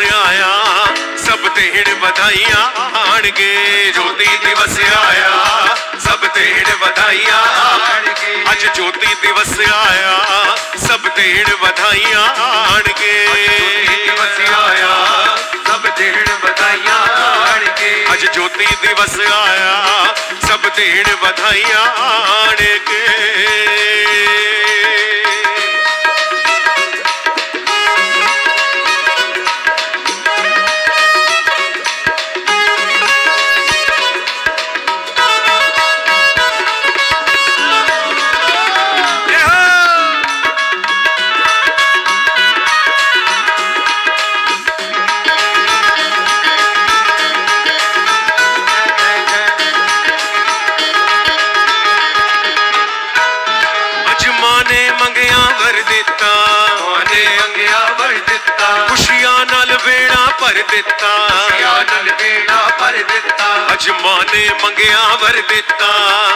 आया सब देण बधाइयां आणगे। ज्योति दिवस आया सब देण बधाइयां आणगे। अज ज्योति दिवस आया सब देण बधाइयां आणगे। दिवस आया सब देण बधाइयां आणगे। अज ज्योति दिवस आया सब देण बधाइयां आणगे। खुशियां नाल बेड़ा भर दिता। अज मां ने मंगिया वर दिता।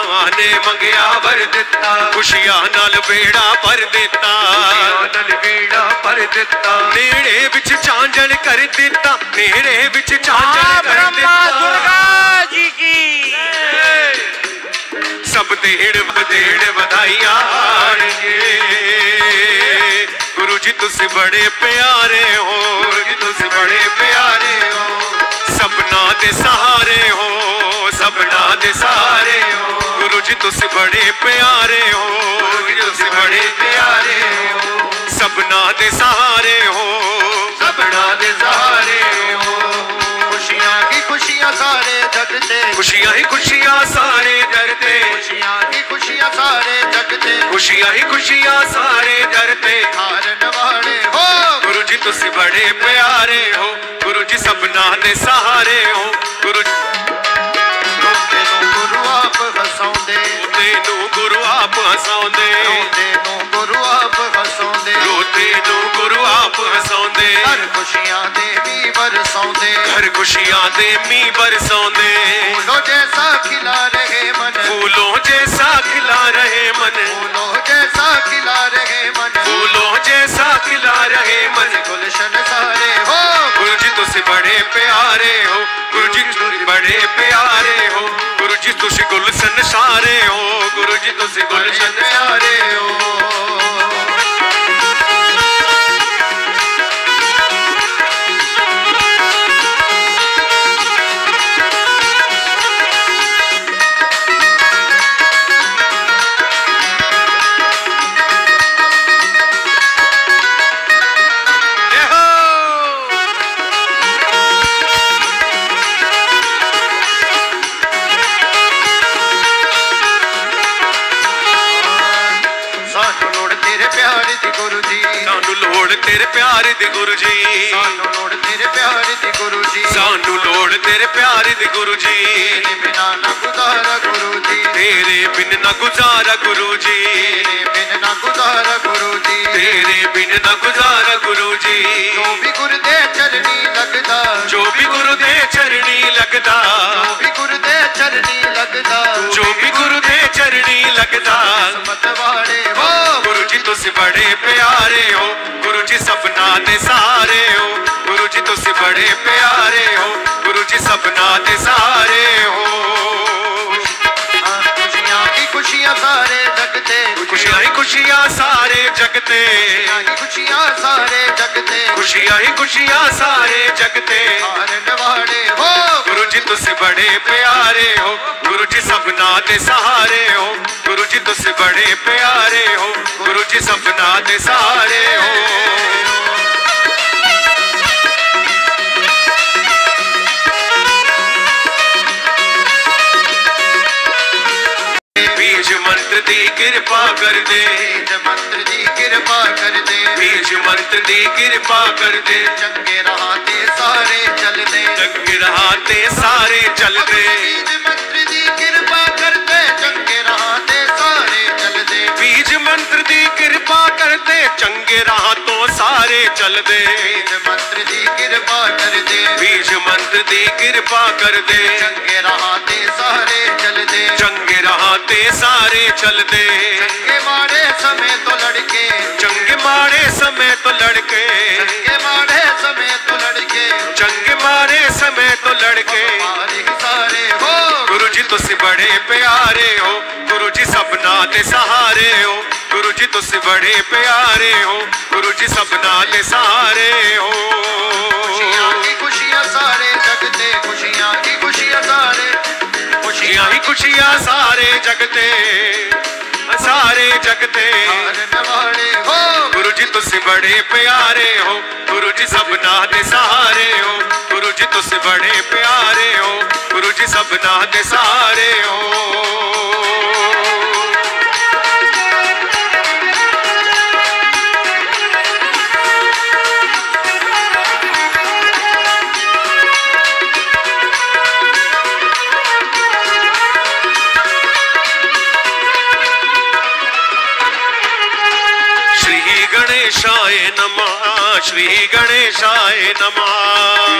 मां ने मंगिया वर दिता। खुशियां नाल बेड़ा भर दिता। नेड़े विच झांझण कर दिता। नेड़े विच झांझण कर दिता। दुर्गा जी की सब देण बधाइयां गुरु जी तुसी बड़े प्यारे हो। गुरु जी तुसी बड़े प्यारे हो। सबना दे सहारे हो। सबना दे सहारे हो। गुरु जी तुसी बड़े प्यारे हो। गुरु जी तुसी बड़े प्यारे हो। सबना दे सहारे हो। सबना दे सहारे हो। खुशियां की खुशियां सारे जगते। खुशियां ही खुशियां सारे जगते। खुशियां की खुशियां सारे जगते। खुशियां ही खुशियां सारे जगते। हारन वाले हो गुरु जी तुसी बड़े प्यारे हो। गुरु जी सबना दे सहारे हो। गुरु गुरु आप हसाउंदे। तेनू गुरु आप हसाउंदे। तेनू गुरु आप हसाउंदे। तेनू गुरु आप हसाउंदे। हर खुशियां दे मी बरसाउंदे। हर खुशियां दे मी बरसाउंदे। फूलों जैसा खिला रहे मन। फूलों जैसा खिला रहे मन। फूलों जैसा खिला रहे मन। फूलों जैसा खिला रहे मन। गुलशन सारे हो गुरु जी तुसी बड़े प्यारे हो। गुरु जी तुसी बड़े प्यारे हो। गुरु जी तुसी गुलशन सारे हो। गुरु जी तुसी गुलशन प्यारे हो। तेरे प्यार दी गुरु जी। सानू लोड़ तेरे प्यार दी गुरु जी। सानू लोड़ तेरे प्यार दी गुरु जी। तेरे बिना ना गुजारा गुरु जी। तेरे बिन ना गुजारा गुरु जी। तेरे बिन ना गुजारा गुरु जी। तेरे बिन ना गुजारा गुरु जी। जो भी गुरु दे चरनी लगदा। जो भी गुरु दे चरनी लगदा। जो भी गुरु दे चरनी लगदा। जो भी गुरु दे चरनी लगदा। किस्मत वाले हो गुरु जी तुसी बड़े प्यारे हो। गुरु जी सबना दे सहारे हो। गुरु जी तुसी बड़े प्यारे हो। गुरु जी सबना दे सहारे हो। खुशियां की खुशियां सारे जगते। खुशियां ही खुशियां सारे जगते। खुशियां सारे जगते। खुशियां ही खुशियां सारे जगते। हारन वाले हो गुरु जी तुसी बड़े प्यारे हो। गुरु जी सबना दे सहारे हो। गुरु जी तुसी बड़े प्यारे हो। गुरु जी सबना दे सहारे हो। बीज मंत्र दी कृपा कर दे। बीज मंत्र दी कृपा कर दे। बीज मंत्र दी कृपा कर दे। चंगे राह ते सारे चल दे। चंगे राह ते सारे चल दे। बीज मंत्र दी कृपा कर दे। चंगे राह ते सारे चल दे। बीज मंत्र दी कृपा कर दे। चंगे राह तो सारे चल दे। बीज मंत्र दी कृपा कर दे। बीज मंत्र दी कृपा कर दे। चंगे राह ते सारे चल दे। चंगे राह ते सारे चल दे। चंगे माड़े समय तो लड़के। चंगे माड़े समय तो लड़के। चंगे माड़े समय तो लड़के। बढ़ के सारे हो गुरु जी तुसी बड़े प्यारे हो गुरु जी सबना दे सहारे हो गुरु जी तुसी बड़े प्यारे हो गुरु जी सबना दे सहारे हो खुशियां ही खुशियां सारे जगते खुशियां ही खुशियां सारे खुशियां ही खुशियां सारे जगते सारे जगते हो गुरु जी तुसी बड़े प्यारे हो गुरु जी सबना दे सहारे हो गुरु जी तुसी बड़े प्यारे हो गुरु जी सबना दे सहारे हो गणेशाय नमः श्री गणेशाय नमः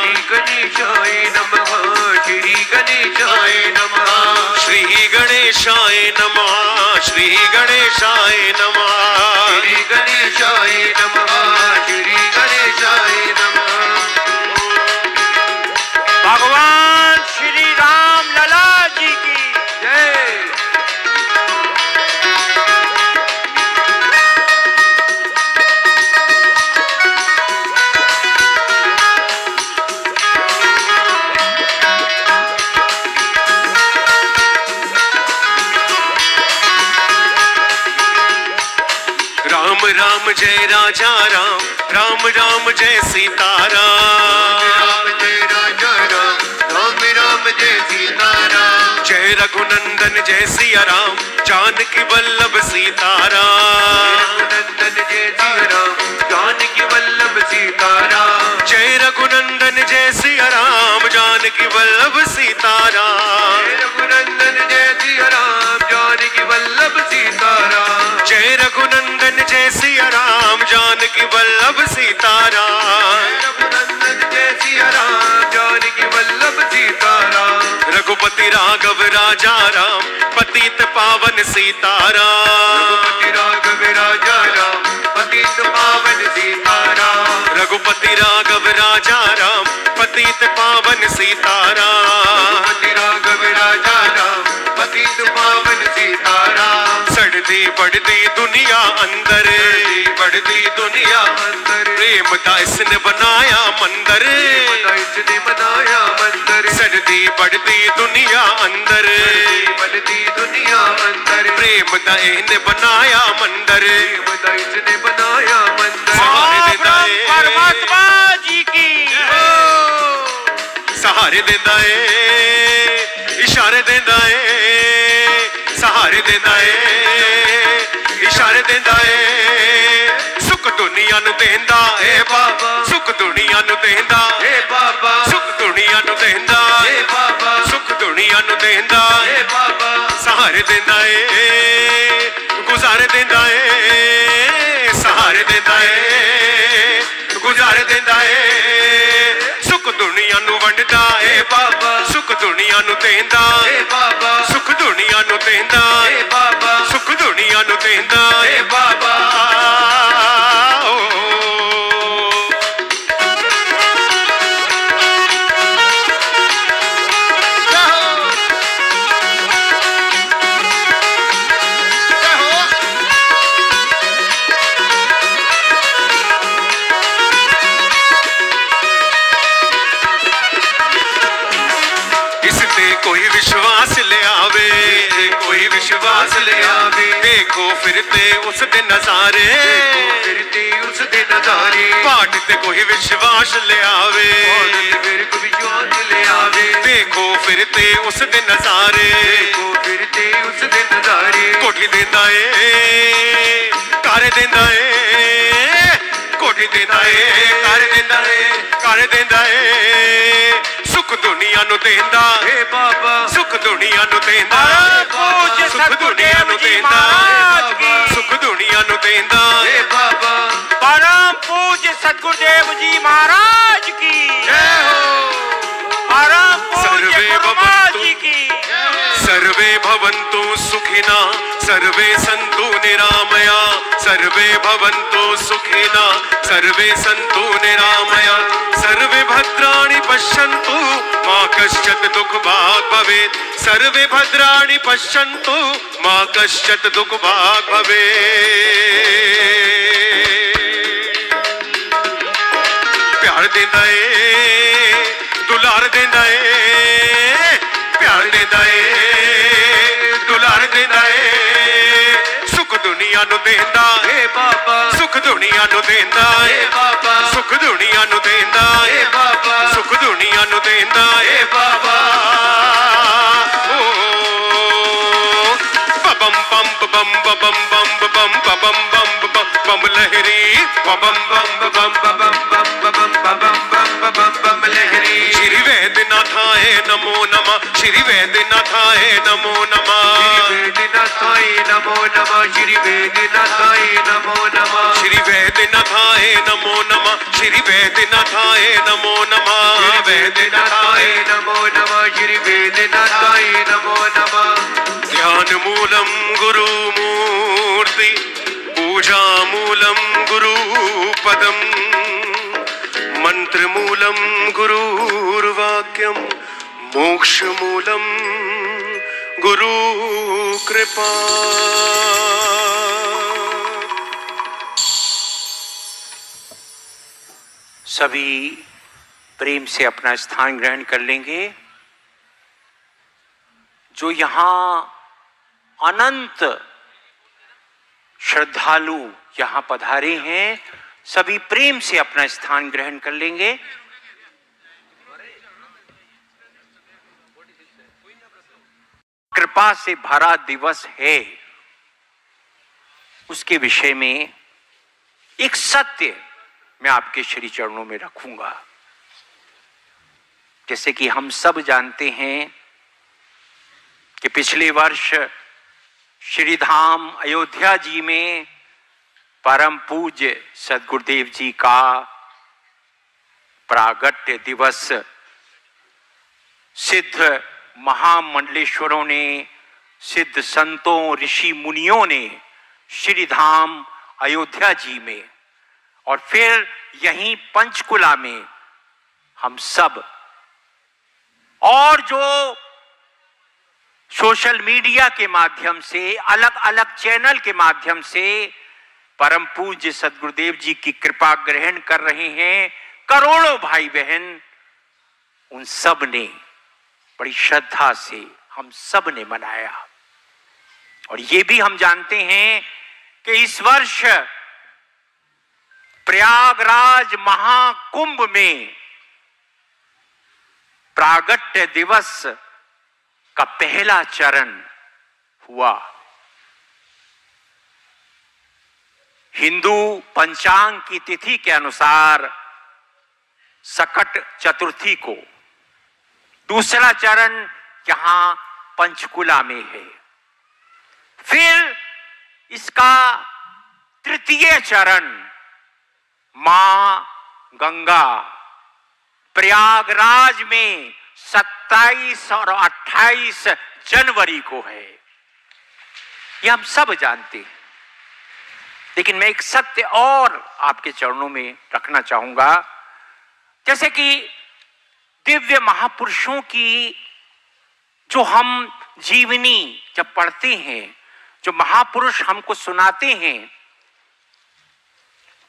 श्री गणेशाय नमः श्री गणेशाय नमः श्री गणेशाय नमः श्री गणेशाय नमः श्री गणेशाय नमः श्री गणेशाय नमः भगवान श्री राम लला जी की जय। राम जय राजा राम राम राम जय सीताराम राम जय राजा राम राम राम जय सीताराम जय रघुनंदन जय सिया राम जानकी वल्लभ सीताराम रघुनंदन जय सिया राम जानकी वल्लभ सीताराम जय रघुनंदन जय सिया राम जानकी वल्लभ सीताराम रघुनंदन जय सिया राम जानकी वल्लभ सीताराम जय रघुनंदन जय सिया राम जानकी वल्लभ सीताराम रघुनंदन जय सिया राम जानकी वल्लभ सीताराम रघुपति राघव राजा राम पतित पावन सीताराम रघुपति राघव राजा राम पतित पावन सीताराम रघुपति राघव राजा राम पतित पावन सीताराम रघुपति राघव राजा राम पतित पावन सीताराम सड़ती बढ़ती दुनिया अंदर बढ़ती दुनिया अंदर प्रेम का इसने बनाया मंदिर इसने बनाया मंदिर सड़ती बढ़ती दुनिया अंदर बढ़ती दुनिया अंदर प्रेम का इन्हें बनाया मंदिर इसने बनाया मंदिर सहारे देता है परमात्मा जी की सहारे देता है इशारे देता है सहारे देता है इशारे देता है सुख दुनिया नु देंदा है बाबा सुख दुनिया नु देंदा हे बाबा सुख दुनिया नु देंदा हे बाबा सुख दुनिया नु देंदा हे बाबा सहारे देंदा है गुजारे देंदा है सहारे देंदा है गुजारे देंदा है सुख दुनिया नु वंडदा है बाबा सुख दुनिया नु देंदा हे बाबा सुख दुनिया नु देंदा हे बाबा सुख दुनिया नु देंदा हे बाबा कोई विश्वास ले आवे कोई विश्वास ले आवे देखो फिरते उस दिन नजारे फिरते उस दिन नजारे पाठ ते कोई विश्वास ले आवे फिर को विश्वास ले आवे देखो फिरते उस दिन नजारे फिरते उस दिन नजारे कोठी देंदा है कार देंदा है कोठी देंदा है कार देंदा है कार देंदा है सुख दुनिया नु देंदा हे बाबा सुख दुनिया नु देंदा पूज्य सुख दुनिया नु सतगुरुदेव जी देंदा महाराज की सुख दुनिया नु देंदा हे बाबा परम पूज्य सतगुरुदेव जी महाराज की जय हो परम पूज्य सर्वे गुरुमा भवन्तु जी की सर्वे भवन्तु सुखिना सर्वे सन्तु निरामया सर्वे भवन्तु सुखिना सर्वे सन्तु निरामया सर्वे भद्राणि पश्यन्तु मा कश्चित् दुःखभाग् भवेत् सर्वे भद्राणि पश्यन्तु मा कश्चित् दुःखभाग् भवेत्। प्यार देंदा ए दुलार देंदा ए प्यार देंदा ए दुलार देंदा ए सुख दुनिया नु देंदा ए बाबा सुख दुनिया नु देंदा ए बाबा सुख दुनिया नु देंदा ए बाबा सुख दुनिया नु देंदा ए बाबा। ओ बम बम बम बम बम बम बम बम बम लहरी बम बम बम बम बम बम लहरी। श्री वैद्यनाथाय नमो नमः श्री वैद्यनाथाय नमो नमः वैद्यनाथाय नमो नमः श्री वैद्यनाथाय नमो नमः श्री वैद्यनाथाय नमो नमः श्री वैद्यनाथाय नमो नमः वैद्यनाथाय नमो नमः श्री वैद्यनाथाय नमो नमः। ध्यान मूलम गुरु मूर्ति पूजा मूलम गुरु पदम मंत्र मूलम गुरुर्वाक्यम मोक्ष मूलम गुरु कृपा। सभी प्रेम से अपना स्थान ग्रहण कर लेंगे। जो यहाँ अनंत श्रद्धालु यहाँ पधारे हैं सभी प्रेम से अपना स्थान ग्रहण कर लेंगे। कृपा से भरा दिवस है उसके विषय में एक सत्य मैं आपके श्री चरणों में रखूंगा। जैसे कि हम सब जानते हैं कि पिछले वर्ष श्री धाम अयोध्या जी में परम पूज्य सद्गुरुदेव जी का प्रागट्य दिवस सिद्ध महामंडलेश्वरों ने सिद्ध संतों ऋषि मुनियों ने श्री धाम अयोध्या जी में और फिर यहीं पंचकुला में हम सब और जो सोशल मीडिया के माध्यम से अलग अलग चैनल के माध्यम से परम पूज्य सद्गुरुदेव जी की कृपा ग्रहण कर रहे हैं करोड़ों भाई बहन, उन सब ने बड़ी श्रद्धा से हम सब ने मनाया। और ये भी हम जानते हैं कि इस वर्ष प्रयागराज महाकुंभ में प्रागट्य दिवस का पहला चरण हुआ। हिंदू पंचांग की तिथि के अनुसार सकट चतुर्थी को, दूसरा चरण यहां पंचकुला में है। फिर इसका तृतीय चरण मां गंगा प्रयागराज में 27 और 28 जनवरी को है। यह हम सब जानते हैं। लेकिन मैं एक सत्य और आपके चरणों में रखना चाहूंगा। जैसे कि दिव्य महापुरुषों की जो हम जीवनी जब पढ़ते हैं, जो महापुरुष हमको सुनाते हैं,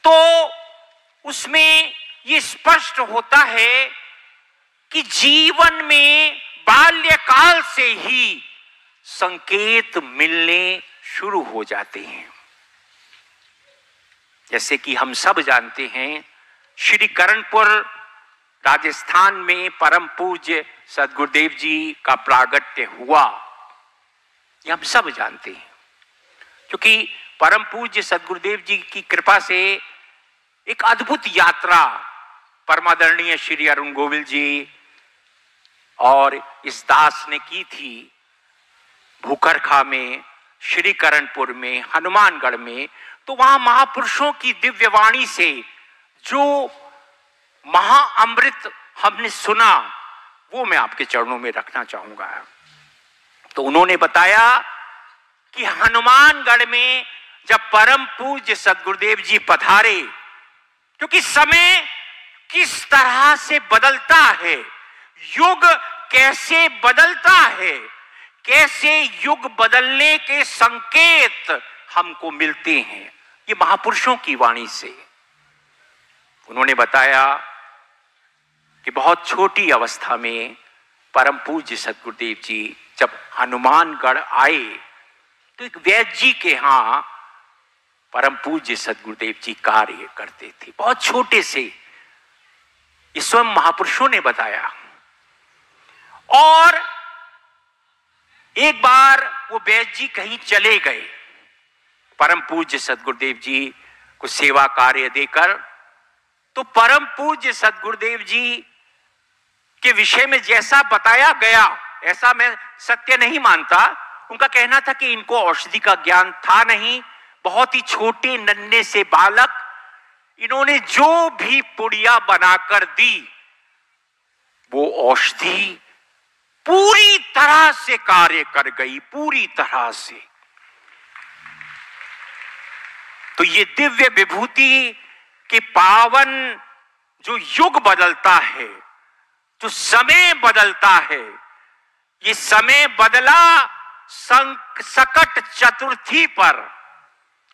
तो उसमें ये स्पष्ट होता है कि जीवन में बाल्यकाल से ही संकेत मिलने शुरू हो जाते हैं। जैसे कि हम सब जानते हैं श्री करणपुर राजस्थान में परम पूज्य सद्गुरुदेव जी का प्रागट्य हुआ। ये हम सब जानते हैं क्योंकि परम पूज्य सद्गुरुदेव जी की कृपा से एक अद्भुत यात्रा परमादरणीय श्री अरुण गोविल जी और इस दास ने की थी। भूखरखा में, श्री करणपुर में, हनुमानगढ़ में, तो वहां महापुरुषों की दिव्यवाणी से जो महाअमृत हमने सुना वो मैं आपके चरणों में रखना चाहूंगा। तो उन्होंने बताया कि हनुमानगढ़ में जब परम पूज्य सद्गुरुदेव जी पधारे, क्योंकि समय किस तरह से बदलता है, युग कैसे बदलता है, कैसे युग बदलने के संकेत हमको मिलते हैं, ये महापुरुषों की वाणी से। उन्होंने बताया कि बहुत छोटी अवस्था में परम पूज्य सद्गुरुदेव जी जब हनुमानगढ़ आए तो एक वैद्य जी के यहां परम पूज्य सद्गुरुदेव जी कार्य करते थे, बहुत छोटे से। ये स्वयं महापुरुषों ने बताया। और एक बार वो वैद्य जी कहीं चले गए, परम पूज्य सद्गुरुदेव जी को सेवा कार्य देकर, तो परम पूज्य सद्गुरुदेव जी के विषय में जैसा बताया गया, ऐसा मैं सत्य नहीं मानता। उनका कहना था कि इनको औषधि का ज्ञान था नहीं, बहुत ही छोटे नन्हे से बालक, इन्होंने जो भी पुड़िया बनाकर दी वो औषधि पूरी तरह से कार्य कर गई, पूरी तरह से। तो ये दिव्य विभूति के पावन जो युग बदलता है, जो समय बदलता है, ये समय बदला संकट चतुर्थी पर।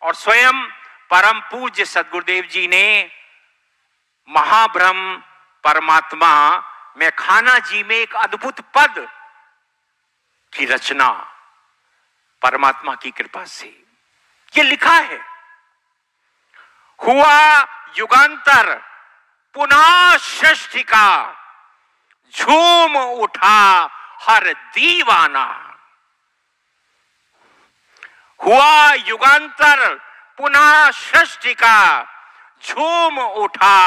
और स्वयं परम पूज्य सद्गुरुदेव जी ने महाब्रह्म परमात्मा मैखाना जी में एक अद्भुत पद की रचना परमात्मा की कृपा से ये लिखा है। हुआ युगांतर पुनः सृष्टि का, झूम उठा हर दीवाना। हुआ युगांतर पुनः सृष्टि का, झूम उठा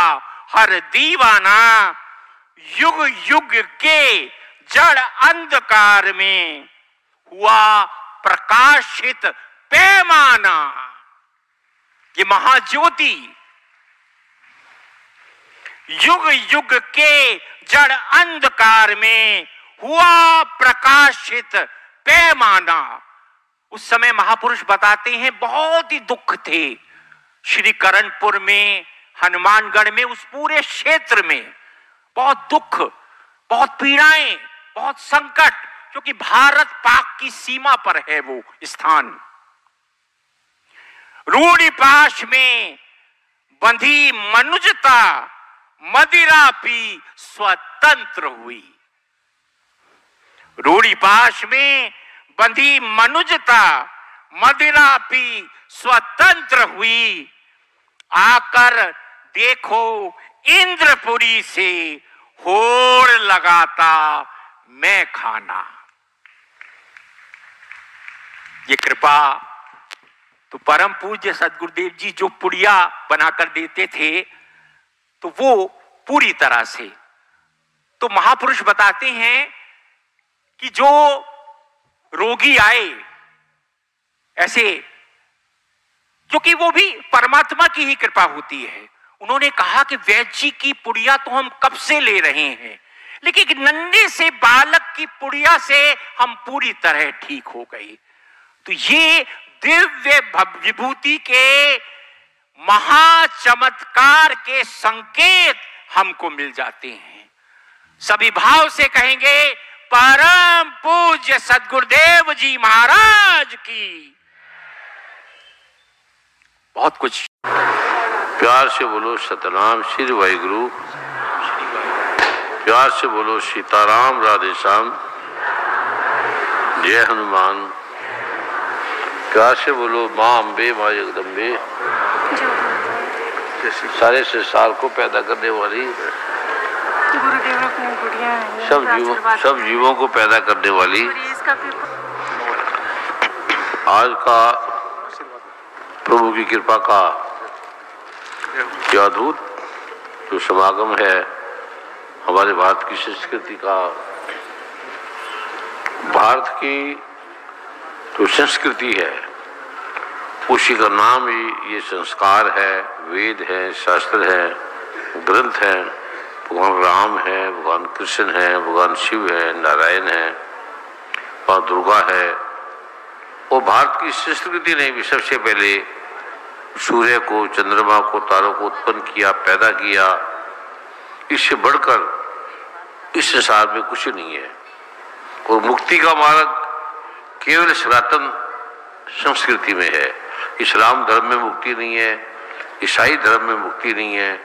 हर दीवाना। युग युग के जड़ अंधकार में हुआ प्रकाशित पैमाना। ये महाज्योति युग युग के जड़ अंधकार में हुआ प्रकाशित पैमाना। उस समय महापुरुष बताते हैं बहुत ही दुख थे श्री करणपुर में, हनुमानगढ़ में, उस पूरे क्षेत्र में बहुत दुख, बहुत पीड़ाएं, बहुत संकट, क्योंकि भारत पाक की सीमा पर है वो स्थान। रूढ़िपाश में बंधी मनुजता मदिरा पी स्वतंत्र हुई। रूढ़िपाश में बंधी मनुजता मदिरा पी स्वतंत्र हुई। आकर देखो इंद्रपुरी से होड़ लगाता मैं खाना। ये कृपा तो परम पूज्य सद्गुरुदेव जी जो पुड़िया बनाकर देते थे तो वो पूरी तरह से। तो महापुरुष बताते हैं कि जो रोगी आए ऐसे, क्योंकि वो भी परमात्मा की ही कृपा होती है, उन्होंने कहा कि वैद्य जी की पुड़िया तो हम कब से ले रहे हैं, लेकिन नन्हे से बालक की पुड़िया से हम पूरी तरह ठीक हो गए। तो ये दिव्य विभूति के महाचमत्कार के संकेत हमको मिल जाते हैं। सभी भाव से कहेंगे परम पूज्य सद्गुरुदेव जी महाराज की। बहुत कुछ प्यार से बोलो सतनाम श्री वाहिगुरु, प्यार से बोलो सीताराम राधे श्याम, जय हनुमान। प्यार से बोलो माँ अम्बे माँ जगदम्बे, सारे संसार को पैदा करने वाली, सब जीवों को पैदा करने वाली। आज का प्रभु की कृपा का अद्भुत जो समागम है हमारे भारत की संस्कृति का, भारत की जो संस्कृति है उसी का नाम ही ये संस्कार है, वेद है, शास्त्र है, ग्रंथ है, भगवान राम है, भगवान कृष्ण है, भगवान शिव है, नारायण है, माँ दुर्गा है। और भारत की संस्कृति ने भी सबसे पहले सूर्य को, चंद्रमा को, तारों को उत्पन्न किया, पैदा किया। इससे बढ़कर इस संसार में कुछ नहीं है। और मुक्ति का मार्ग केवल सनातन संस्कृति में है। इस्लाम धर्म में मुक्ति नहीं है, ईसाई धर्म में मुक्ति नहीं है,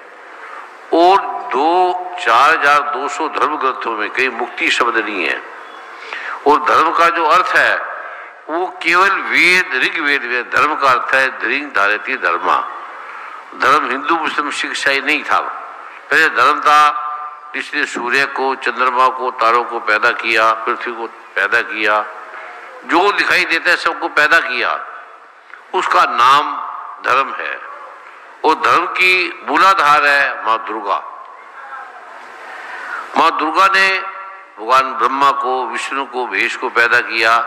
और 4200 धर्म ग्रंथों में कहीं मुक्ति शब्द नहीं है। और धर्म का जो अर्थ है वो केवल वेद, ऋग्वेद में धर्म का अर्थ है धृंग धारती धर्मा। धर्म हिंदू मुस्लिम सिख ईसाई नहीं था। पहले धर्म था जिसने सूर्य को, चंद्रमा को, तारों को पैदा किया, पृथ्वी को पैदा किया, जो दिखाई देता है सबको पैदा किया, उसका नाम धर्म है। और धर्म की मूलाधार है माँ दुर्गा। माँ दुर्गा ने भगवान ब्रह्मा को, विष्णु को, महेश को पैदा किया,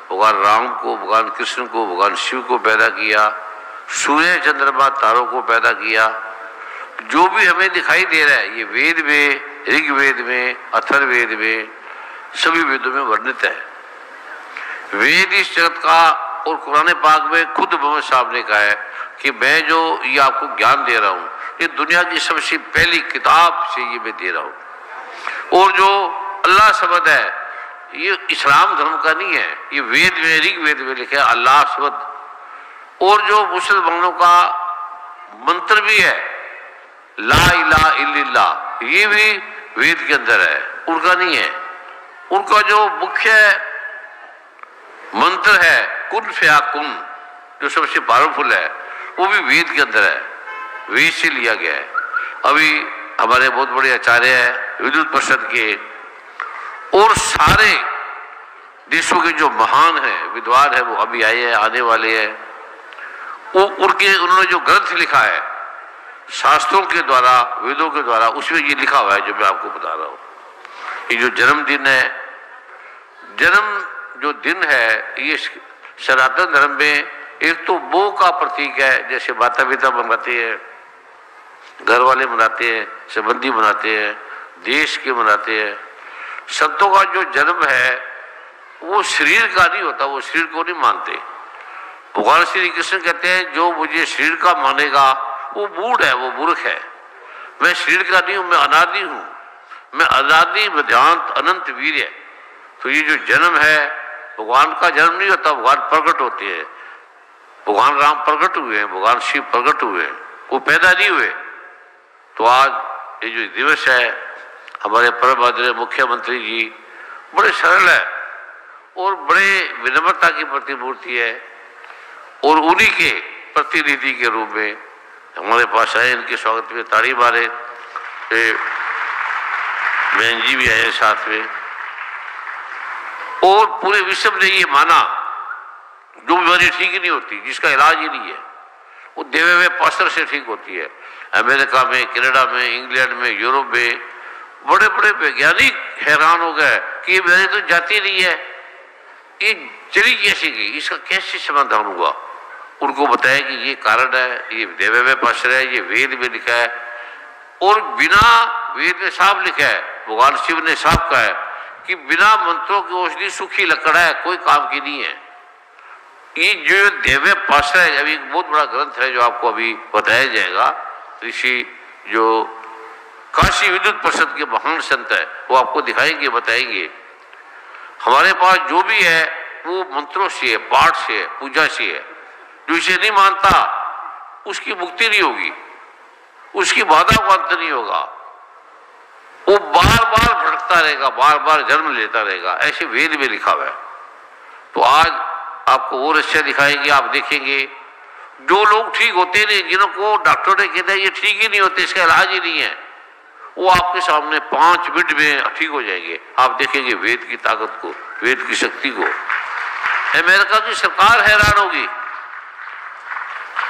भगवान राम को, भगवान कृष्ण को, भगवान शिव को पैदा किया, सूर्य, चंद्रमा, तारों को पैदा किया। जो भी हमें दिखाई दे रहा है ये वेद में, ऋग्वेद में, अथर्ववेद में, सभी वेदों में वर्णित है। वेद इस जगत का, और कुरान पाक में खुद मोहम्मद साहब ने कहा है कि मैं जो ये आपको ज्ञान दे रहा हूँ ये दुनिया की सबसे पहली किताब से ये मैं दे रहा हूँ। और जो अल्लाह शब्द है ये इस्लाम धर्म का नहीं है, ये वेद में, ऋग्वेद में लिखा है अल्लाह शब्द। और जो मुसलमानों का मंत्र भी है ला इलाहा इल्लल्लाह, ये भी वेद के अंदर है, उनका नहीं है। उनका जो मुख्य मंत्र है कुन फयाकुन, जो सबसे पावरफुल है, वो भी वेद के अंदर है, वेद से लिया गया है। अभी हमारे बहुत बड़े आचार्य हैं विद्युत परिषद के, और सारे देशों के जो महान हैं, विद्वान हैं, वो अभी आए हैं, आने वाले हैं। वो उन्होंने जो ग्रंथ लिखा है शास्त्रों के द्वारा, वेदों के द्वारा, उसमें ये लिखा हुआ है जो मैं आपको बता रहा हूँ। ये जो जन्मदिन है, जन्म जो दिन है, ये सनातन धर्म में एक तो मोह का प्रतीक है। जैसे माता पिता मनाते हैं, घर वाले मनाते हैं, संबंधी मनाते हैं, देश के मनाते हैं। संतों का जो जन्म है वो शरीर का नहीं होता, वो शरीर को नहीं मानते। भगवान श्री कृष्ण कहते हैं जो मुझे शरीर का मानेगा वो मूढ़ है, वो मूर्ख है। मैं शरीर का नहीं हूं, मैं अनादि हूं, मैं अनादि मध्यांत अनंत वीर है। तो ये जो जन्म है, भगवान का जन्म नहीं होता, भगवान प्रकट होते हैं। भगवान राम प्रकट हुए हैं, भगवान शिव प्रकट हुए हैं, वो पैदा नहीं हुए। तो आज ये जो दिवस है, हमारे परम आदरणीय मुख्यमंत्री जी बड़े सरल है और बड़े विनम्रता की प्रतिमूर्ति है, और उन्हीं के प्रतिनिधि के रूप में हमारे पास आए। इनके स्वागत में ताड़ी मारे। बहन जी भी आए साथ में। और पूरे विश्व ने ये माना जो बीमारी ठीक ही नहीं होती, जिसका इलाज ही नहीं है, वो देवे हुए पास्टर से ठीक होती है। अमेरिका में, कनाडा में, इंग्लैंड में, यूरोप में बड़े बड़े वैज्ञानिक हैरान हो गए कि ये बीमारी तो जाती नहीं है, ये चली कैसे गई, इसका कैसे समाधान हुआ। उनको बताया कि ये कारण है, ये देवे हुए पास्टर है, ये वेद में लिखा है। और बिना वेद में साफ लिखा है, भगवान शिव ने साफ कहा है कि बिना मंत्रों की औषधि सूखी लकड़ है, कोई काम की नहीं है। ये जो देवे पास्टर है, अभी एक बहुत बड़ा ग्रंथ है जो आपको अभी बताया जाएगा। ऋषि जो काशी विद्युत परिषद के महान संत है वो आपको दिखाएंगे, बताएंगे। हमारे पास जो भी है वो मंत्रों से है, पाठ से है, पूजा से है। जो इसे नहीं मानता उसकी मुक्ति नहीं होगी, उसकी बाधा को अंत नहीं होगा, वो बार बार भटकता रहेगा, बार बार जन्म लेता रहेगा। ऐसे वेद में लिखा हुआ है। तो आज आपको और अच्छा दिखाएंगे, आप देखेंगे जो लोग ठीक होते नहीं, जिनको डॉक्टर ने कहता है ये ठीक ही नहीं होते, इसका इलाज ही नहीं है, वो आपके सामने 5 मिनट में ठीक हो जाएंगे। आप देखेंगे वेद की ताकत को, वेद की शक्ति को। अमेरिका की सरकार हैरान होगी।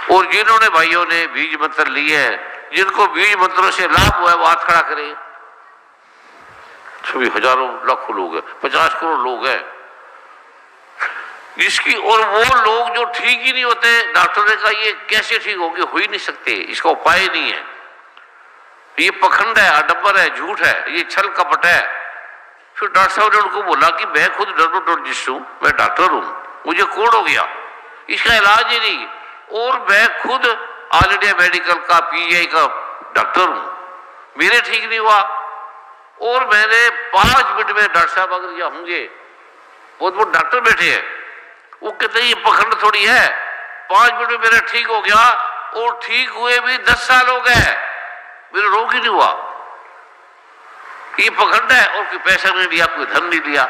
और जिन्होंने भाइयों ने बीज मंत्र लिए हैं, जिनको बीज मंत्रों से लाभ हुआ है, वो हाथ खड़ा करें। सभी हजारों लाखों लोग हैं, 50 करोड़ लोग हैं इसकी। और वो लोग जो ठीक ही नहीं होते, डॉक्टर ने कहा ये कैसे ठीक होंगे, हो ही नहीं सकते, इसका उपाय नहीं है, ये पखंड है, आडंबर है, झूठ है, ये छल कपट है। फिर डॉक्टर साहब ने उनको बोला कि मैं खुद डर्मेटोलॉजिस्ट हूं, मैं डॉक्टर हूं, मुझे कोड हो गया, इसका इलाज ही नहीं, और मैं खुद ऑल इंडिया मेडिकल का PGI का डॉक्टर हूं, मेरे ठीक नहीं हुआ। और मैंने 5 मिनट में डॉक्टर साहब अगर ये होंगे, बहुत बहुत डॉक्टर बैठे हैं, वो कहते हैं ये पखंड थोड़ी है, 5 मिनट में मेरा ठीक हो गया, और ठीक हुए भी 10 साल हो गए, मेरा रोग ही नहीं हुआ। ये पखंड है, और कोई पैसा नहीं लिया, कोई धन नहीं लिया।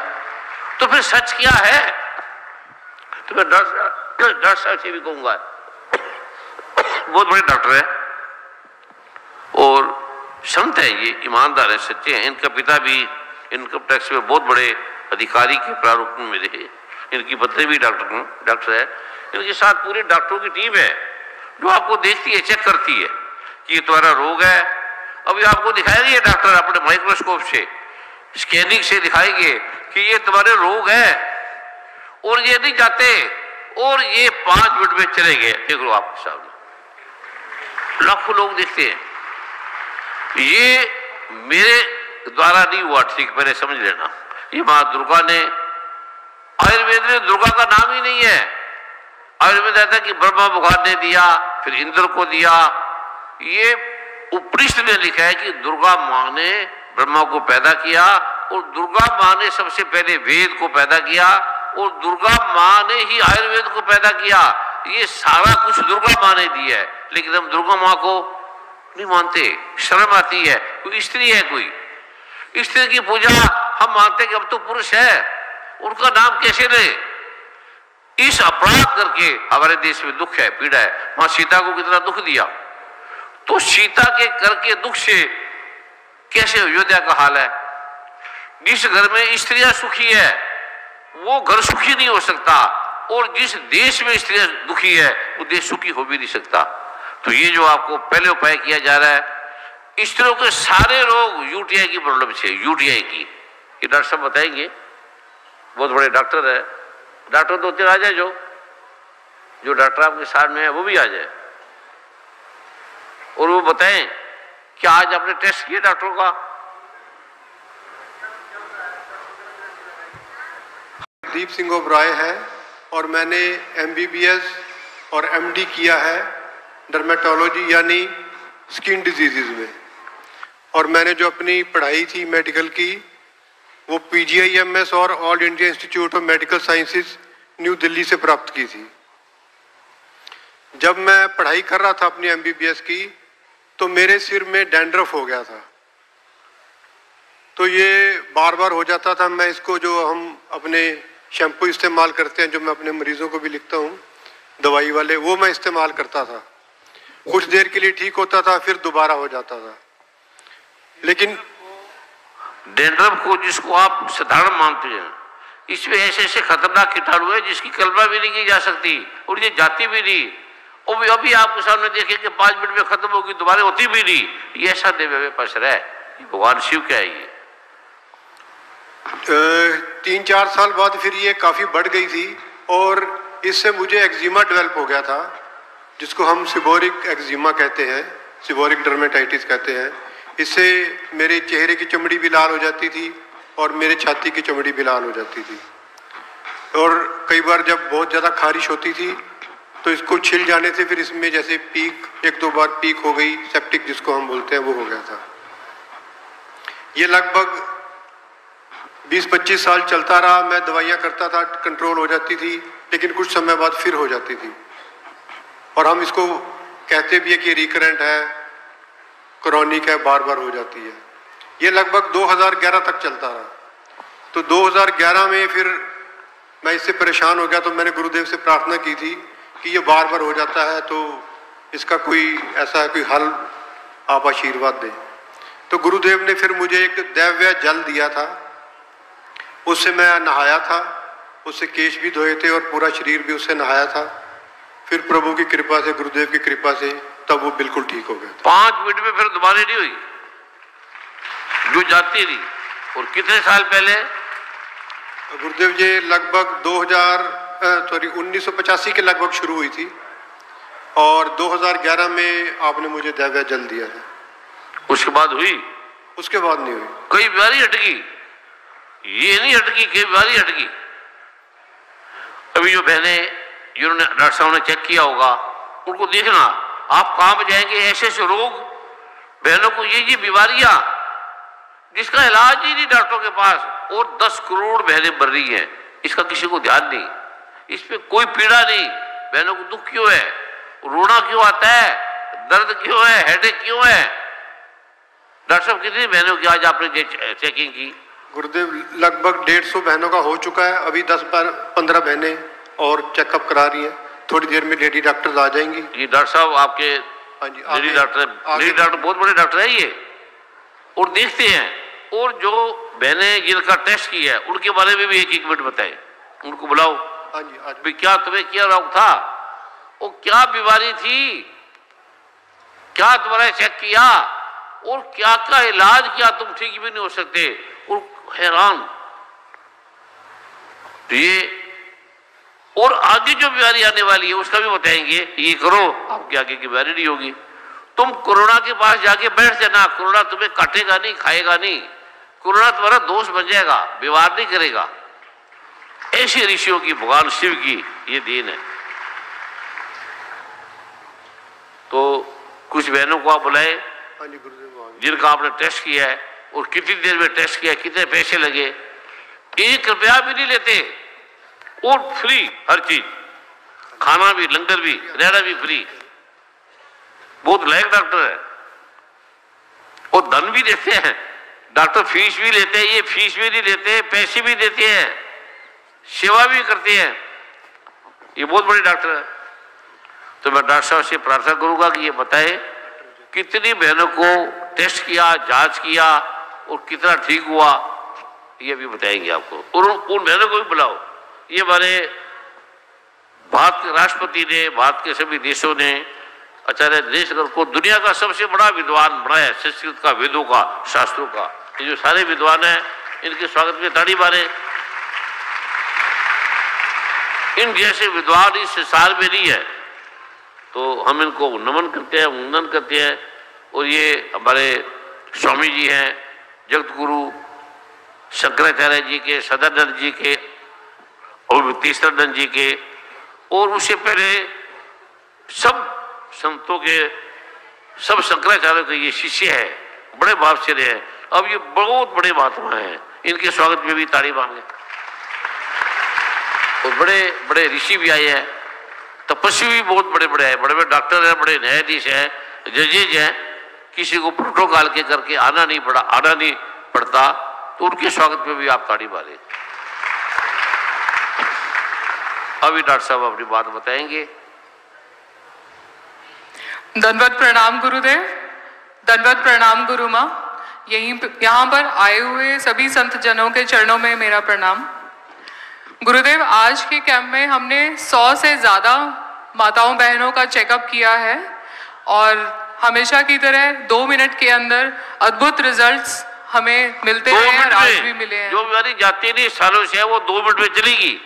तो फिर सच क्या है? तो मैं डॉक्टर साहब से भी कहूंगा, बहुत बड़े डॉक्टर है और संत है, ये ईमानदार है, सच्चे हैं। इनका पिता भी इनकम टैक्स में बहुत बड़े अधिकारी के प्रारूप में रहे, इनकी पत्नी भी डॉक्टर है। इनके साथ पूरे डॉक्टरों की टीम है जो आपको देखती है, चेक करती है कि ये तुम्हारा रोग है। अभी आपको दिखाएंगे ये डॉक्टर अपने माइक्रोस्कोप से, स्कैनिंग से दिखाएंगे कि ये तुम्हारे रोग है, और ये नहीं जाते, और ये 5 मिनट में चले गए, देख लो आपके सामने। लाखों लोग देखते हैं। ये मेरे द्वारा नहीं हुआ, ठीक पहले समझ लेना। ये मां दुर्गा ने, आयुर्वेद में दुर्गा का नाम ही नहीं है। आयुर्वेद कहता है कि ब्रह्मा बुखार ने दिया, फिर इंद्र को दिया। ये उपनिषद ने लिखा है कि दुर्गा मां ने ब्रह्मा को पैदा किया, और दुर्गा मां ने सबसे पहले वेद को पैदा किया, और दुर्गा मां ने ही आयुर्वेद को पैदा किया। ये सारा कुछ दुर्गा मां ने दिया है, लेकिन हम दुर्गा मां को नहीं मानते, शर्म आती है। कोई स्त्री है, कोई स्त्री की पूजा हम मानते कि अब तो पुरुष है, उनका नाम कैसे ले? इस अपराध करके हमारे देश में दुख है, पीड़ा है। मां सीता को कितना दुख दिया, तो सीता के करके दुख से कैसे अयोध्या का हाल है। जिस घर में स्त्रियां सुखी है वो घर सुखी नहीं हो सकता, और जिस देश में स्त्रियां दुखी है वो देश सुखी हो भी नहीं सकता। तो ये जो आपको पहले उपाय किया जा रहा है, स्त्रियों के सारे रोग यूटीआई की प्रॉब्लम से, यूटीआई की, ये डॉक्टर साहब बताएंगे, बहुत बड़े डॉक्टर है। डॉक्टर 2-3 आ जाए, जो डॉक्टर आपके सामने है वो भी आ जाए, और वो बताएं कि आज आपने टेस्ट किया डॉक्टरों का। दीप सिंह ओबराय है, और मैंने एमबीबीएस और एमडी किया है डर्मेटोलॉजी यानी स्किन डिजीजेज में। और मैंने जो अपनी पढ़ाई थी मेडिकल की, वो पीजीआईएमएस और all India institute of medical sciences new Delhi से प्राप्त की थी। जब मैं पढ़ाई कर रहा था अपनी एमबीबीएस की, तो मेरे सिर में डैंड्रफ हो गया था। तो ये बार बार हो जाता था। मैं इसको, जो हम अपने शैम्पू इस्तेमाल करते हैं, जो मैं अपने मरीजों को भी लिखता हूँ दवाई वाले, वो मैं इस्तेमाल करता था। कुछ देर के लिए ठीक होता था, फिर दोबारा हो जाता था। लेकिन डैंड्रफ को, जिसको आप साधारण मानते हैं, इसमें ऐसे ऐसे खतरनाक कीटाणु है जिसकी कल्पना भी नहीं की जा सकती, और ये जाती भी नहीं। और अभी आपके सामने देखें कि 5 मिनट में खत्म होगी, दोबारा होती भी नहीं। ये ऐसा देवे पसर है, भगवान शिव क्या है ये। 3-4 साल बाद फिर ये काफ़ी बढ़ गई थी, और इससे मुझे एक्जिमा डेवलप हो गया था, जिसको हम सिबोरिक एक्जिमा कहते हैं, सिबोरिक डर्मेटाइटिस कहते हैं। इससे मेरे चेहरे की चमड़ी भी लाल हो जाती थी, और मेरे छाती की चमड़ी भी लाल हो जाती थी। और कई बार जब बहुत ज़्यादा खारिश होती थी, तो इसको छिल जाने से फिर इसमें जैसे पीक, 1-2 बार पीक हो गई, सेप्टिक जिसको हम बोलते हैं, वो हो गया था। ये लगभग 20-25 साल चलता रहा। मैं दवाइयाँ करता था, कंट्रोल हो जाती थी, लेकिन कुछ समय बाद फिर हो जाती थी। और हम इसको कहते भी है कि रिकरेंट है, क्रॉनिक है, बार बार हो जाती है। ये लगभग 2011 तक चलता रहा। तो 2011 में फिर मैं इससे परेशान हो गया, तो मैंने गुरुदेव से प्रार्थना की थी कि ये बार बार हो जाता है, तो इसका कोई ऐसा कोई हल आप आशीर्वाद दें। तो गुरुदेव ने फिर मुझे एक दैव्य जल दिया था, उससे मैं नहाया था, उससे केश भी धोए थे और पूरा शरीर भी उससे नहाया था। फिर प्रभु की कृपा से, गुरुदेव की कृपा से, तब वो बिल्कुल ठीक हो गया। 5 मिनट में फिर दोबारा नहीं हुई, जो जाती रही। और कितने साल पहले? गुरुदेव जी लगभग 1985 के लगभग शुरू हुई थी, और 2011 में आपने मुझे दैव्य जल दिया है। उसके बाद हुई? उसके बाद नहीं हुई। कई बीमारी हटगी, ये नहीं हटगी, कई बीमारी हटगी। अभी जो बहने जिन्होंने डॉक्टर साहब ने चेक किया होगा, उनको देखना, आप कहाँ पे जाएंगे, ऐसे ऐसे रोग, बहनों को ये बीमारियां, जिसका इलाज ही नहीं डॉक्टरों के पास, और 10 करोड़ बहनें मर रही हैं, इसका किसी को ध्यान नहीं, इस पे कोई पीड़ा नहीं। बहनों को दुख क्यों है, रोना क्यों आता है, दर्द क्यों है, हेडेक क्यों है? डॉक्टर साहब कितनी बहनों की आज आपने चेकिंग की? गुरुदेव लगभग 150 बहनों का हो चुका है। अभी 10-15 बहनें और चेकअप करा रही हैं। थोड़ी देर में लेडी डॉक्टर आ जाएंगी। ये डॉक्टर साहब आपके हाँ जी, लेडी डॉक्टर बहुत बड़े डॉक्टर है ये, और देखते हैं। और जो बहनें जिनका टेस्ट किया है उनके बारे में भी एक मिनट बताएं, उनको बुलाओ। हाँ जी, आज भी क्या तुम्हें क्या रोग था, वो क्या बीमारी थी, क्या तुम्हारा चेक किया, और क्या क्या इलाज किया, तुम ठीक भी नहीं हो सकते, और हैरान। ये और आगे जो बीमारी आने वाली है उसका भी बताएंगे, ये करो आपके आगे की बीमारी नहीं होगी। तुम कोरोना के पास जाके बैठ जाना, कोरोना तुम्हें काटेगा नहीं, खाएगा नहीं, कोरोना तुम्हारा दोस्त बन जाएगा, व्यवहार नहीं करेगा। ऐसे ऋषियों की, भगवान शिव की ये देन है। तो कुछ बहनों को आप बुलाए हाँ जी गुरुदेव, जिनका आपने टेस्ट किया है, और कितनी देर में टेस्ट किया, कितने पैसे लगे, 1 रुपया भी नहीं लेते, और फ्री हर चीज, खाना भी, लंगर भी, रहना भी फ्री। बहुत लायक डॉक्टर है, और धन भी देते हैं। डॉक्टर फीस भी लेते हैं, ये फीस भी नहीं लेते, पैसे भी देते हैं, सेवा भी करते हैं। ये बहुत बड़े डॉक्टर है। तो मैं डॉक्टर साहब से प्रार्थना करूंगा कि ये बताए कितनी बहनों को टेस्ट किया, जांच किया, और कितना ठीक हुआ, ये भी बताएंगे आपको। और उन बहनों को भी बुलाओ। ये हमारे भारत के राष्ट्रपति ने, भारत के सभी देशों ने आचार्य दिनेश को दुनिया का सबसे बड़ा विद्वान बनाया, संस्कृत का, वेदों का, शास्त्रों का। ये जो सारे विद्वान हैं, इनके स्वागत में ताड़ी मारे। इन जैसे विद्वान इस संसार में नहीं है, तो हम इनको नमन करते हैं, वंदन करते हैं। और ये हमारे स्वामी जी हैं, जगत गुरु शंकराचार्य जी के, सदानंद जी के, और तीसरानंद जी के, और उससे पहले सब संतों के, सब शंकराचार्य के ये शिष्य है, बड़े भाव से रहे हैं। अब ये बहुत बड़े महात्मा हैं, इनके स्वागत में भी ताड़ी मांगे। और बड़े बड़े ऋषि भी आए हैं, तपस्वी भी बहुत बड़े बड़े हैं, बड़े बड़े डॉक्टर हैं, बड़े न्यायाधीश हैं, जजेज हैं। किसी को प्रोटोकॉल के करके आना नहीं पड़ता, तो उनके स्वागत में भी आप ताड़ी मारे। अभी डॉक्टर साहब अपनी बात बताएंगे। दंडवत प्रणाम गुरुदेव, दंडवत प्रणाम गुरु माँ। यहाँ पर आए हुए सभी संत जनों के चरणों में मेरा प्रणाम। गुरुदेव, आज के कैंप में हमने 100 से ज़्यादा माताओं बहनों का चेकअप किया है, और हमेशा की तरह 2 मिनट के अंदर अद्भुत रिजल्ट्स हमें मिलते हैं, और आज भी मिले हैं। जो बीमारी जाती नहीं सालों से है, वो 2 मिनट में चलेगी।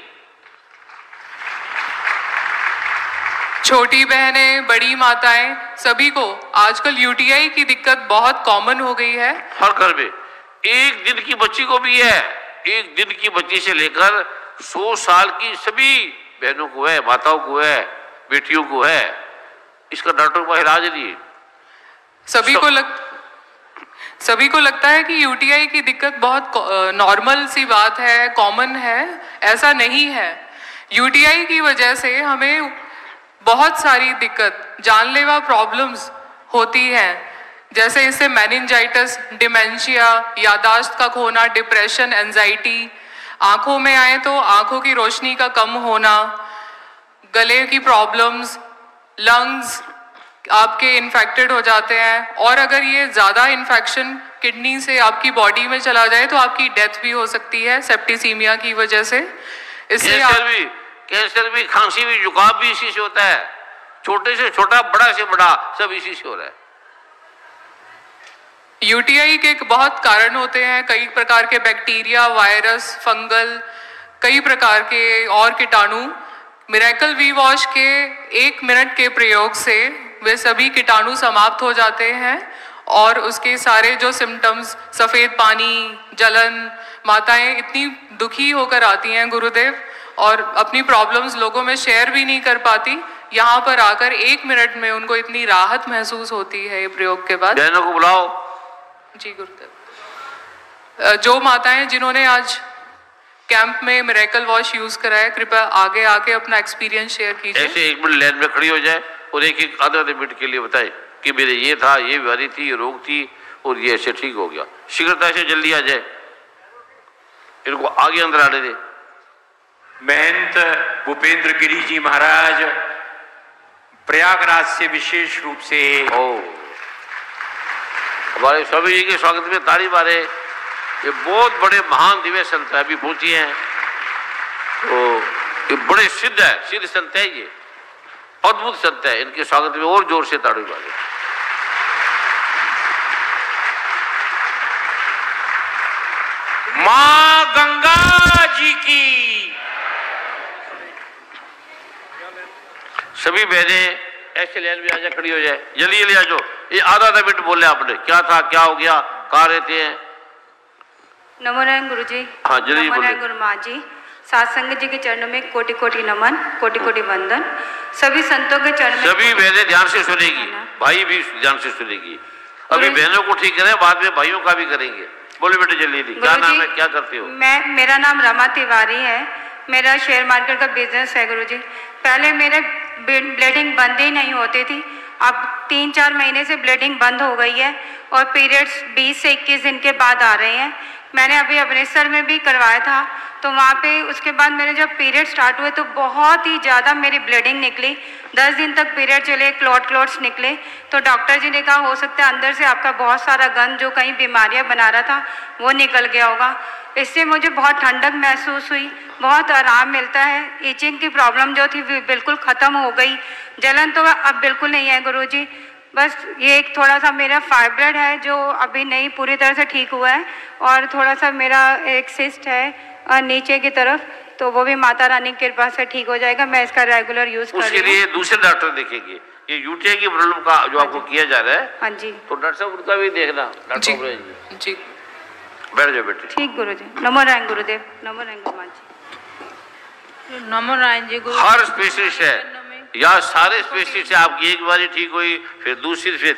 छोटी बहनें, बड़ी माताएं, सभी को आजकल यूटीआई की दिक्कत बहुत कॉमन हो गई है। हर घर में 1 दिन की बच्ची को भी है, 1 दिन की बच्ची से लेकर 100 साल की सभी बहनों को है, माताओं को है, बेटियों को है। इसका डॉक्टर का इलाज नहीं। सभी को लगता है कि यूटीआई की दिक्कत बहुत नॉर्मल सी बात है, कॉमन है। ऐसा नहीं है। यूटीआई की वजह से हमें बहुत सारी दिक्कत, जानलेवा प्रॉब्लम्स होती हैं, जैसे इससे मेनिंजाइटिस, डिमेंशिया, यादाश्त का खोना, डिप्रेशन, एंजाइटी। आंखों में आए तो आंखों की रोशनी का कम होना, गले की प्रॉब्लम्स, लंग्स आपके इन्फेक्टेड हो जाते हैं, और अगर ये ज़्यादा इन्फेक्शन किडनी से आपकी बॉडी में चला जाए तो आपकी डेथ भी हो सकती है सेप्टिसीमिया की वजह से। इससे कैंसर भी, खांसी भी, जुकाम भी इसी से होता है। छोटे से छोटा, बड़ा से बड़ा, सब इसी से हो रहा है। यूटीआई के बहुत कारण होते हैं, कई प्रकार के बैक्टीरिया, वायरस, फंगल, कई प्रकार के और कीटाणु। मिरेकल वी वॉश के 1 मिनट के प्रयोग से वे सभी कीटाणु समाप्त हो जाते हैं, और उसके सारे जो सिम्टम्स, सफ़ेद पानी, जलन, माताएं इतनी दुखी होकर आती हैं गुरुदेव, और अपनी प्रॉब्लम्स लोगों में शेयर भी नहीं कर पाती। यहाँ पर आकर 1 मिनट में उनको इतनी राहत महसूस होती है ये प्रयोग के बाद। बहनों को बुलाओ। जी गुरुदेव। जो माताएं जिन्होंने आज कैंप में मिरेकल वॉश यूज कराया, कृपया आगे आके अपना एक्सपीरियंस शेयर कीजिए। ऐसे 1 मिनट लाइन में खड़ी हो जाए और एक एक आधे मिनट के लिए बताए कि मेरे ये था, ये बीमारी थी, ये रोग थी और ये ऐसे ठीक हो गया। शीघ्रता से जल्दी आ जाए, इनको आगे अंदर आने दे। महंत भूपेंद्र गिरी जी महाराज प्रयागराज से विशेष रूप से हमारे स्वामी जी के स्वागत में ताली मारे। ये बहुत बड़े महान दिव्य संत है, अभी पहुंची हैं तो ये बड़े सिद्ध है, सिद्ध संत है, ये अद्भुत संत है। इनके स्वागत में और जोर से ताली मारे। मां गंगा जी की। सभी बहनें ऐसे लाइन में आ जाए, खड़ी हो जाए, जल्दी जल्दी आ जाओ। ये आधा मिनट बोले आपने, क्या था, क्या हो गया, कहाँ रहते हैं? नमो नारायण गुरु जी। हाँ जल्दी नमो बोले। नारायण गुरु माँ जी। सात्संग जी के चरणों में कोटि कोटि नमन, कोटि कोटि वंदन। सभी संतों के चरण में सभी बहनें ध्यान से सुनेगी, भाई भी ध्यान से सुनेगी। अभी बहनों को ठीक करें, बाद में भाइयों का भी करेंगे। बोले बेटे जल्दी जल्दी, क्या नाम है, क्या करते हो? मेरा नाम रमा तिवारी है। मेरा शेयर मार्केट का बिजनेस है गुरु जी। पहले मेरे ब्लीडिंग बंद ही नहीं होती थी, अब 3-4 महीने से ब्लीडिंग बंद हो गई है और पीरियड्स 20 से 21 दिन के बाद आ रहे हैं। मैंने अभी अमृतसर में भी करवाया था, तो वहाँ पे उसके बाद मेरे जब पीरियड स्टार्ट हुए तो बहुत ही ज़्यादा मेरी ब्लीडिंग निकली। 10 दिन तक पीरियड चले, क्लॉट्स निकले। तो डॉक्टर जी ने कहा हो सकता है अंदर से आपका बहुत सारा गंद जो कहीं बीमारियाँ बना रहा था वो निकल गया होगा। इससे मुझे बहुत ठंडक महसूस हुई, बहुत आराम मिलता है। ईचिंग की प्रॉब्लम जो थी बिल्कुल ख़त्म हो गई। जलन तो अब बिल्कुल नहीं है गुरुजी। बस ये एक थोड़ा सा मेरा फाइब्रॉइड है जो अभी नहीं पूरी तरह से ठीक हुआ है, और थोड़ा सा मेरा एक सिस्ट है नीचे की तरफ, तो वो भी माता रानी की कृपा से ठीक हो जाएगा। मैं इसका रेगुलर यूज कर रही हूँ। उसके लिए दूसरे डॉक्टर देखेंगे। ये यूटीआई की प्रॉब्लम का जो आपको किया जा रहा है, हाँ जी, तो डॉक्टर साहब उनका भी देखना। डॉक्टर जी बैठ जाओ बेटे। ठीक गुरु जी। नमो नारायण गुरुदेव। नमो नारायण गुरुमान जी। नमो नारायण जी। हर स्पेशलिस्ट है या सारे स्पेशलिस्ट है, आपकी एक बारी ठीक हुई, फिर दूसरी, फिर